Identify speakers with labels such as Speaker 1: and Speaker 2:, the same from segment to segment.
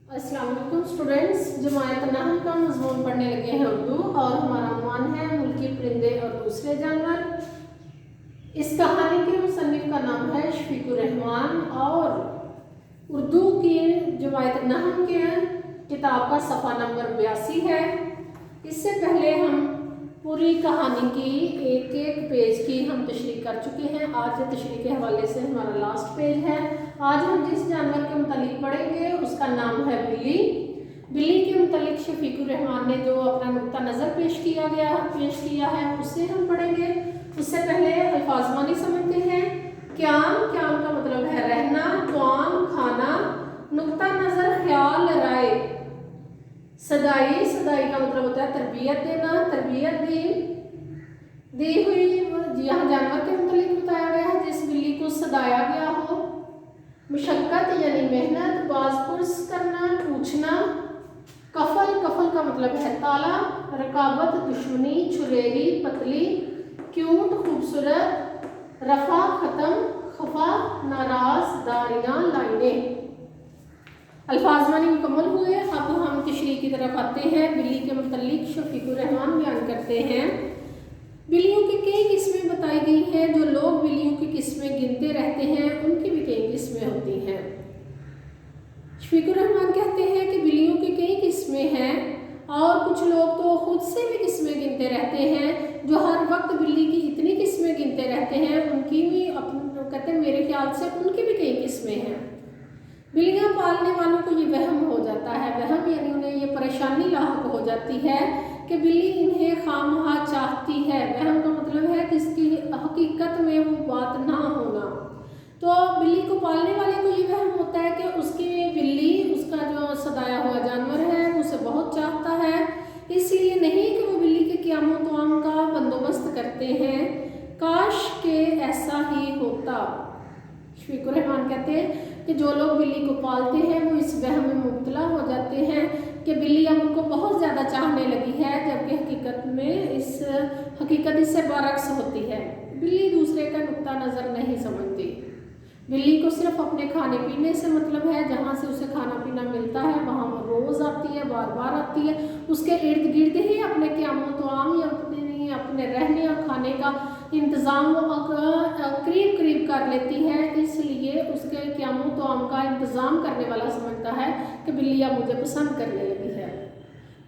Speaker 1: अस्सलाम वालेकुम स्टूडेंट्स, जमायत नहल का मज़मून पढ़ने लगे हैं उर्दू और हमारा उन्वान है मुल्की परिंदे और दूसरे जानवर। इस कहानी के मुसन्निफ का नाम है शफीकुर रहमान और उर्दू की जमायत नहल के किताब का सफ़ा नंबर 82 है। इससे पहले हम पूरी कहानी की एक एक पेज की हम तशरीह कर चुके हैं। आज तशरीह के हवाले से हमारा लास्ट पेज है। आज हम जिस जानवर के मुतालिक पढ़ेंगे उसका नाम है बिल्ली। बिल्ली के मुतालिक शफीकुर रहमान ने जो अपना नुक्ता नज़र पेश किया है उससे हम पढ़ेंगे। उससे पहले अल्फाज मानी समझते हैं। क्याम का मतलब है रहना, त्वाम खाना, नुक्ता नज़र ख्याल राय, सदाई का मतलब होता है तरबियत देना, तरबियत दी हुई। यहाँ जानवर के मुतालिक बताया गया है जिस बिल्ली को सदाया गया हो। मुशक्कत यानी मेहनत, बाज़पुरस करना, पूछना। कफल का मतलब है ताला, रकाबत दुश्मनी, छुरेरी पतली, क्यूट खूबसूरत, रफा ख़त्म, खफा नाराज, दारियाँ लाइनें। अल्फाज मानी मुकम्मल हुए। अब हम तशरीह की तरफ आते हैं। बिल्ली के मुतालिक शफीकुर रहमान बयान करते हैं। बिल्लियों की कई किस्में बताई गई हैं। जो लोग बिल्लियों की किस्में गिनते रहते हैं उनकी भी कई किस्में होती हैं। शफीकुर रहमान कहते हैं कि बिल्लियों की कई किस्में हैं और कुछ लोग तो खुद से भी किस्में गिनते रहते हैं। जो हर वक्त बिल्ली की इतनी किस्में गिनते रहते हैं उनकी भी कहते हैं मेरे ख्याल से उनकी भी कई किस्में हैं। बिल्लियाँ पालने वालों को ये वहम हो जाता है, वहम यानी उन्हें ये परेशानी लाहक हो जाती है कि बिल्ली इन्हें खामखा चाहती है। वहम का मतलब है जिसकी हकीकत में वो बात ना होना। तो बिल्ली को पालने वाले को ये वहम होता है कि उसकी बिल्ली उसका जो सदाया हुआ जानवर है उसे बहुत चाहता है, इसलिए नहीं कि वो बिल्ली के क़याम व तवाम का बंदोबस्त करते हैं। काश के ऐसा ही होता। शफीकुर रहमान कहते हैं कि जो लोग बिल्ली को पालते हैं वो इस वहम में मुब्तला हो जाते हैं कि बिल्ली अब उनको बहुत ज़्यादा चाहने लगी है, जबकि हकीकत इससे बरअक्स होती है। बिल्ली दूसरे का नुक्ता नज़र नहीं समझती। बिल्ली को सिर्फ अपने खाने पीने से मतलब है। जहाँ से उसे खाना पीना मिलता है वहाँ वो रोज़ आती है, बार बार आती है। उसके इर्द गिर्द ही अपने क़याम व तवाम या अपने रहने और खाने का इंतज़ाम करीब कर लेती है। इसलिए उसके क़याम व तवाम का इंतज़ाम करने वाला समझता है कि बिल्ली अब मुझे पसंद करने लगी है।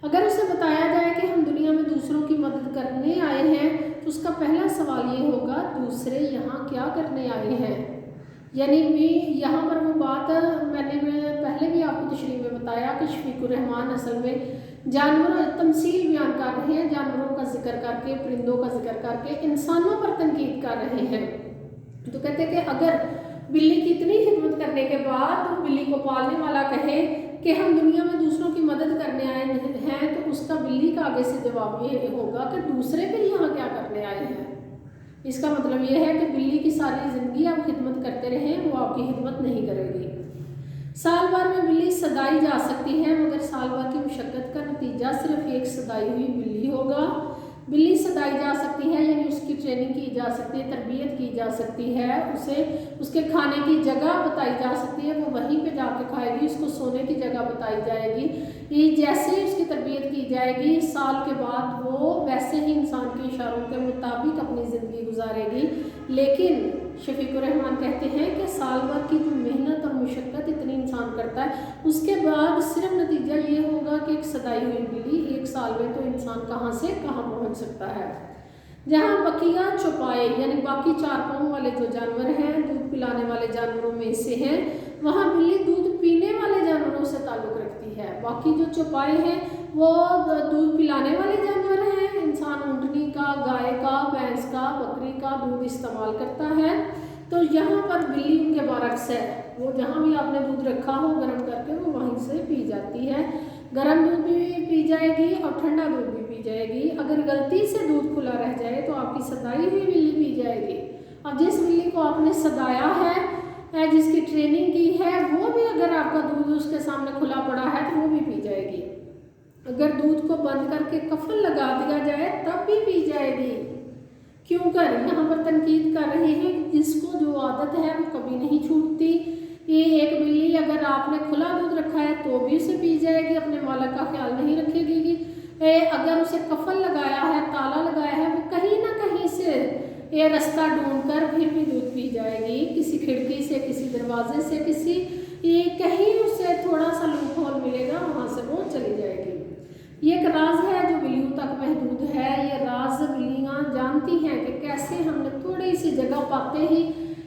Speaker 1: अगर उसे बताया जाए कि हम दुनिया में दूसरों की मदद करने आए हैं तो उसका पहला सवाल ये होगा दूसरे यहाँ क्या करने आए हैं। यानी यहाँ पर वो बात मैंने पहले भी आपको तशरीह में बताया कि शफीकुर रहमान असल में जानवर तमसील बयान कर रहे हैं। जानवरों का जिक्र करके, परिंदों का जिक्र करके इंसानों पर तनकीद कर रहे हैं। तो कहते हैं कि अगर बिल्ली की इतनी खिदमत करने के बाद तो बिल्ली को पालने वाला कहे कि हम दुनिया में दूसरों की मदद करने आए हैं तो उसका बिल्ली का आगे से जवाब ये होगा कि दूसरे फिर यहाँ क्या करने आए हैं। इसका मतलब ये है कि बिल्ली की सारी ज़िंदगी आप खिदमत करते रहें, वो आपकी खिदमत नहीं करेगी। साल भर में बिल्ली सदाई जा सकती है मगर साल भर की मुशक्क़त का नतीजा सिर्फ एक सदाई हुई बिल्ली होगा। बिल्ली सदाई जा सकती है यानी उसकी ट्रेनिंग की जा सकती है, तरबियत की जा सकती है, उसे उसके खाने की जगह बताई जा सकती है, वो वहीं पे जाके खाएगी। उसको सोने की जगह बताई जाएगी। ये जैसे ही उसकी तरबियत की जाएगी साल के बाद वो वैसे ही इंसान के इशारों के मुताबिक अपनी ज़िंदगी गुजारेगी। लेकिन शफीकुर रहमान कहते हैं कि साल भर की जो मेहनत और मुशक्क़त इतनी इंसान करता है उसके बाद सिर्फ नतीजा ये होगा कि एक सदाई हुई बिल्ली एक साल में तो इंसान कहाँ से कहाँ पहुँच सकता है। जहाँ बकिया चौपाए यानी बाकी चार पाँव वाले जो जानवर हैं, दूध पिलाने वाले जानवरों में से हैं, वहाँ बिल्ली दूध पीने वाले जानवरों से ताल्लुक़ रखती है। बाकी जो चौपाए हैं वो दूध पिलाने वाले जानवर हैं। इंसान ऊँटनी का, गाय का, भैंस का, बकरी का दूध इस्तेमाल करता है। तो यहाँ पर बिल्ली उनके बरअक्स है। वो जहाँ भी आपने दूध रखा हो गर्म करके वो वहीं से पी जाती है। गर्म दूध भी पी जाएगी और ठंडा दूध भी पी जाएगी। अगर गलती से दूध खुला रह जाए तो आपकी सदाई हुई बिल्ली पी जाएगी। अब जिस बिल्ली को आपने सदाया है, जिसकी ट्रेनिंग की है, वो भी अगर आपका दूध उसके सामने खुला पड़ा है तो वो भी पी जाएगी। अगर दूध को बंद करके कफन लगा दिया जाए तब भी पी जाएगी। क्यों कर यहाँ पर तनकीद कर रहे हैं जिसको जो आदत है वो कभी नहीं छूटती। ये एक बिल्ली अगर आपने खुला दूध रखा है तो तो भी उसे पी जाएगी, अपने मालिक का ख्याल नहीं रखेगी। अगर उसे कफल लगाया है, ताला लगाया है, वो कहीं ना कहीं से ये रास्ता ढूंढकर फिर भी दूध पी जाएगी, किसी खिड़की से, किसी दरवाजे से, किसी ये कहीं उसे थोड़ा सा लूप होल मिलेगा, वहाँ से वो चली जाएगी। ये एक राज है जो बिल्लियों तक महदूद है। ये राज बिल्लियाँ जानती हैं कि कैसे हमने थोड़ी सी जगह पाते ही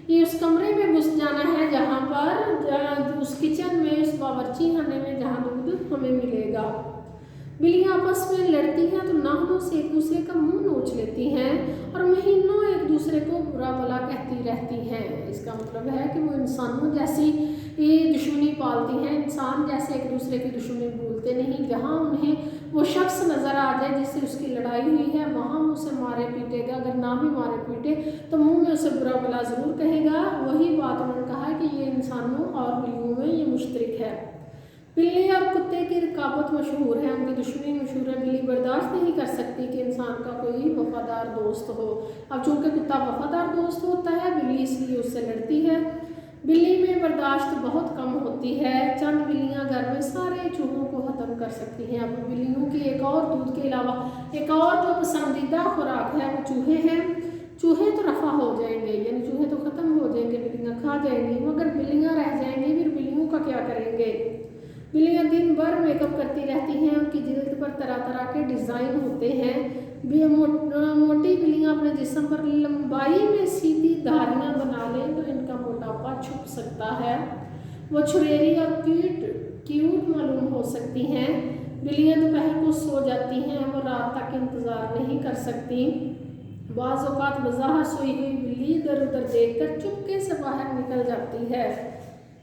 Speaker 1: ये उस कमरे में घुस जाना है जहाँ पर उस किचन में, उस बावर्ची खाने में जहाँ दूध हमें मिलेगा। बिल्लियाँ आपस में लड़ती हैं तो नाखूनों से एक दूसरे का मुंह नोच लेती हैं और महीनों एक दूसरे को बुरा भला कहती रहती हैं। इसका मतलब है कि वो इंसानों जैसी ये दुश्मनी पालती हैं, इंसान जैसे एक दूसरे की दुश्मनी भूलते नहीं। जहाँ उन्हें वो शख्स नज़र आ जाए जिससे उसकी लड़ाई हुई है, वहाँ वो उसे मारे पीटेगा, अगर ना भी मारे पीटे तो मुँह में उसे बुरा भला ज़रूर कहेगा। वही बात उन्होंने कहा है कि ये इंसानों और बिल्लियों में ये मुश्तरक है। बिल्ली और कुत्ते की रकाबत मशहूर है, उनकी दुश्मनी मशहूर है। बिल्ली बर्दाश्त नहीं कर सकती कि इंसान का कोई वफादार दोस्त हो। अब चूँकि कुत्ता वफादार दोस्त होता है, बिल्ली इसलिए उससे लड़ती है। बिल्ली में बर्दाश्त बहुत कम होती है। चंद बिल्लियाँ घर में सारे चूहों को ख़त्म कर सकती हैं। अब बिल्लियों की एक और दूध के अलावा एक और जो पसंदीदा खुराक है वो चूहे हैं। चूहे तो रफा हो जाएंगे, यानी चूहे तो ख़त्म हो जाएंगे, बिल्लियाँ खा जाएंगी, मगर बिल्लियाँ रह जाएंगी। फिर बिल्लियों का क्या करेंगे? बिल्लियाँ दिन भर मेकअप करती रहती हैं, उनकी जल्द पर तरह तरह के डिज़ाइन होते हैं। मोटी बिल्लियाँ अपने जिस्म पर लंबाई में सीधी धारियाँ बना लें तो इनका मोटापा छुप सकता है। वो छुरेरी और क्यूट मालूम हो सकती हैं। बिल्लियाँ दोपहर को सो जाती हैं, वो रात तक इंतज़ार नहीं कर सकती। बाज़ औक़ात वज़ाहत सोई हुई बिल्ली इधर उधर देखकर चुपके से बाहर निकल जाती है।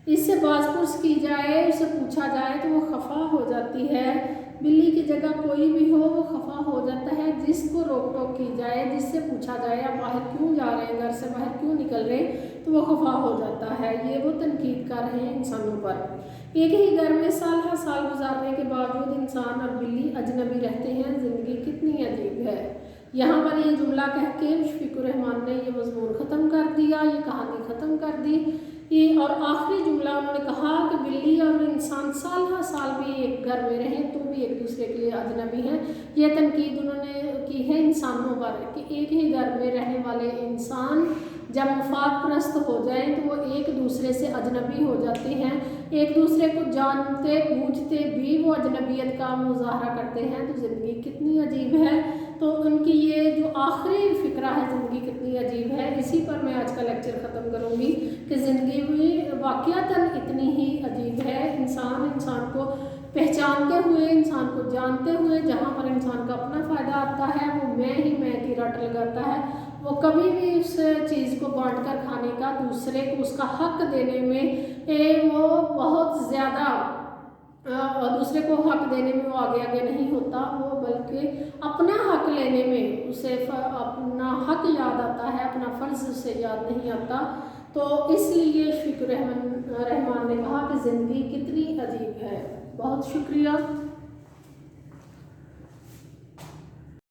Speaker 1: इससे बाज़पुरस की जाए, उसे पूछा जाए तो वो खफा हो जाती है। बिल्ली की जगह कोई भी हो वो खफा हो जाता है। जिसको रोक टोक की जाए, जिससे पूछा जाए आप बाहर क्यों जा रहे हैं, घर से बाहर क्यों निकल रहे हैं, तो वो खफा हो जाता है। ये वो तनकीद कर रहे हैं इंसानों पर। एक ही घर में साल हर साल गुजारने के बावजूद इंसान और बिल्ली अजनबी रहते हैं। ज़िंदगी कितनी अजीब है। यहाँ पर ये जुमला कह के मुशफ़िकुर रहमान ने ये मज़मून ख़त्म कर दिया, ये कहानी ख़त्म कर दी। ये और आखिरी जुमला उन्होंने कहा कि बिल्ली और इंसान साल हर साल भी एक घर में रहें तो भी एक दूसरे के लिए अजनबी हैं। यह तनकीद उन्होंने की है इंसानों पर कि एक ही घर में रहने वाले इंसान जब मुफाद परस्त हो जाएं तो वो एक दूसरे से अजनबी हो जाते हैं। एक दूसरे को जानते बूझते भी वो अजनबियत का मुजाहरा करते हैं। तो ज़िंदगी कितनी अजीब है। तो उनकी ये जो आखिरी फ़िक्रा है ज़िंदगी कितनी अजीब है, इसी पर मैं आज का लेक्चर ख़त्म करूँगी कि ज़िंदगी में वाक़यातन इतनी ही अजीब है। इंसान को पहचानते हुए, इंसान को जानते हुए, जहाँ पर इंसान का अपना फ़ायदा आता है वो मैं की रट लगाता है। वो कभी भी उस चीज़ को बांट कर खाने का, दूसरे को उसका हक देने में वो बहुत ज़्यादा दूसरे को हक देने में वो आगे नहीं होता, वो बल्कि अपना हक लेने में उसे अपना हक याद आता है, अपना फ़र्ज़ उसे याद नहीं आता। तो इसलिए मुशफ़िकुर रहमान ने कहा कि ज़िंदगी कितनी अजीब है। बहुत शुक्रिया।